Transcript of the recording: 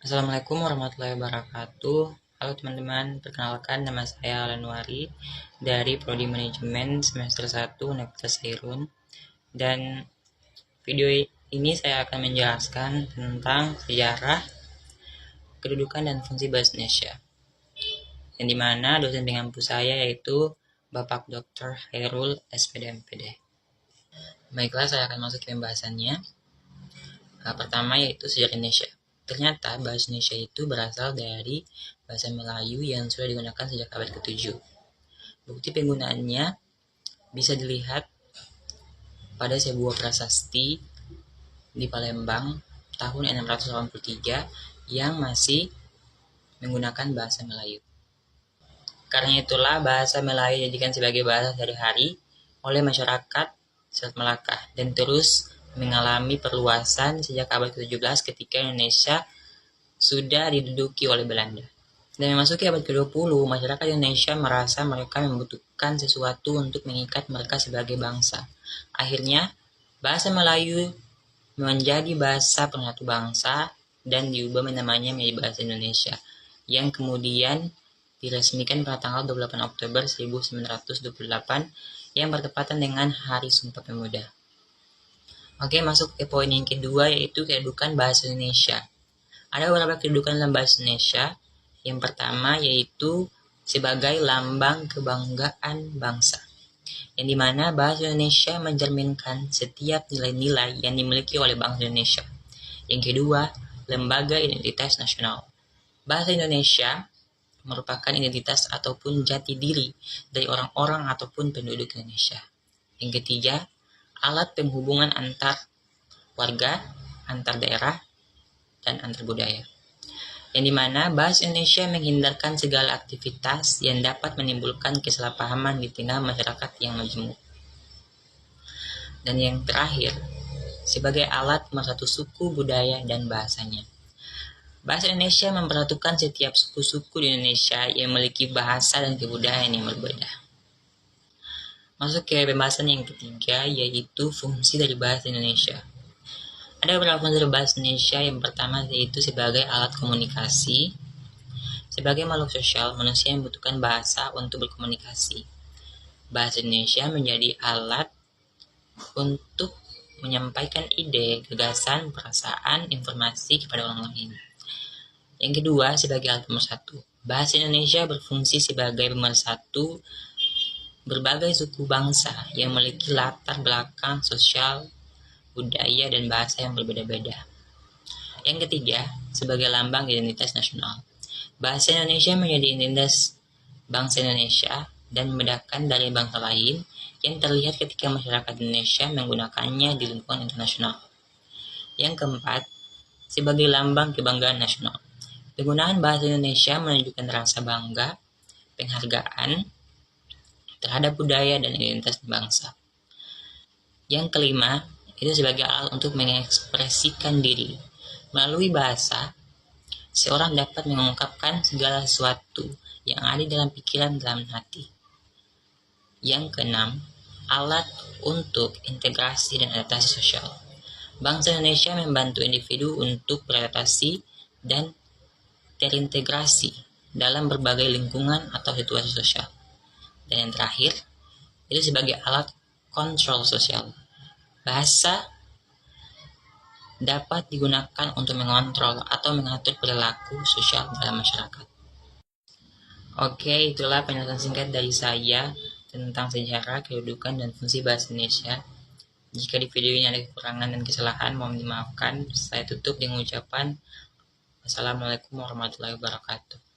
Assalamualaikum warahmatullahi wabarakatuh. Halo teman-teman, perkenalkan nama saya Alanwari dari Prodi Manajemen semester 1 Universitas Hairun. Dan video ini saya akan menjelaskan tentang sejarah, kedudukan dan fungsi bahasa Indonesia. Yang dimana dosen pengampu saya yaitu Bapak Dr. Hairul SPD MPD. Baiklah, saya akan masuk ke pembahasannya. Pertama yaitu sejarah Indonesia. Ternyata bahasa Indonesia itu berasal dari bahasa Melayu yang sudah digunakan sejak abad ke-7. Bukti penggunaannya bisa dilihat pada sebuah prasasti di Palembang tahun 683 yang masih menggunakan bahasa Melayu. Karena itulah bahasa Melayu dijadikan sebagai bahasa sehari-hari oleh masyarakat Selat Malaka dan terus mengalami perluasan sejak abad ke-17 ketika Indonesia sudah diduduki oleh Belanda. Dan memasuki abad ke-20, masyarakat Indonesia merasa mereka membutuhkan sesuatu untuk mengikat mereka sebagai bangsa. Akhirnya, bahasa Melayu menjadi bahasa penyatu bangsa dan diubah namanya menjadi bahasa Indonesia, yang kemudian diresmikan pada tanggal 28 Oktober 1928 yang bertepatan dengan Hari Sumpah Pemuda. Oke, masuk ke poin yang kedua yaitu kedudukan bahasa Indonesia. Ada beberapa kedudukan dalam bahasa Indonesia. Yang pertama yaitu sebagai lambang kebanggaan bangsa, yang dimana bahasa Indonesia mencerminkan setiap nilai-nilai yang dimiliki oleh bangsa Indonesia. Yang kedua, lembaga identitas nasional. Bahasa Indonesia merupakan identitas ataupun jati diri dari orang-orang ataupun penduduk Indonesia. Yang ketiga, alat penghubungan antar warga, antar daerah, dan antar budaya. Yang dimana bahasa Indonesia menghindarkan segala aktivitas yang dapat menimbulkan kesalahpahaman di tengah masyarakat yang majemuk. Dan yang terakhir, sebagai alat pemersatu suku, budaya, dan bahasanya. Bahasa Indonesia mempersatukan setiap suku-suku di Indonesia yang memiliki bahasa dan kebudayaan yang berbeda. Masuk ke pembahasan yang ketiga, yaitu fungsi dari bahasa Indonesia. Ada beberapa fungsi dari bahasa Indonesia. Yang pertama yaitu sebagai alat komunikasi. Sebagai makhluk sosial, manusia membutuhkan bahasa untuk berkomunikasi. Bahasa Indonesia menjadi alat untuk menyampaikan ide, gagasan, perasaan, informasi kepada orang lain. Yang kedua, sebagai alat pemersatu. Bahasa Indonesia berfungsi sebagai pemersatu berbagai suku bangsa yang memiliki latar belakang sosial, budaya, dan bahasa yang berbeda-beda. Yang ketiga, sebagai lambang identitas nasional. Bahasa Indonesia menjadi identitas bangsa Indonesia dan membedakan dari bangsa lain yang terlihat ketika masyarakat Indonesia menggunakannya di lingkungan internasional. Yang keempat, sebagai lambang kebanggaan nasional. Penggunaan bahasa Indonesia menunjukkan rasa bangga, penghargaan terhadap budaya dan identitas bangsa. Yang kelima, itu sebagai alat untuk mengekspresikan diri. Melalui bahasa, seorang dapat mengungkapkan segala sesuatu yang ada dalam pikiran dalam hati. Yang keenam, alat untuk integrasi dan adaptasi sosial. Bangsa Indonesia membantu individu untuk beradaptasi dan terintegrasi dalam berbagai lingkungan atau situasi sosial. Dan yang terakhir, itu sebagai alat kontrol sosial. Bahasa dapat digunakan untuk mengontrol atau mengatur perilaku sosial dalam masyarakat. Oke, itulah penjelasan singkat dari saya tentang sejarah, kedudukan, dan fungsi bahasa Indonesia. Jika di video ini ada kekurangan dan kesalahan, mohon dimaafkan. Saya tutup dengan ucapan Wassalamualaikum warahmatullahi wabarakatuh.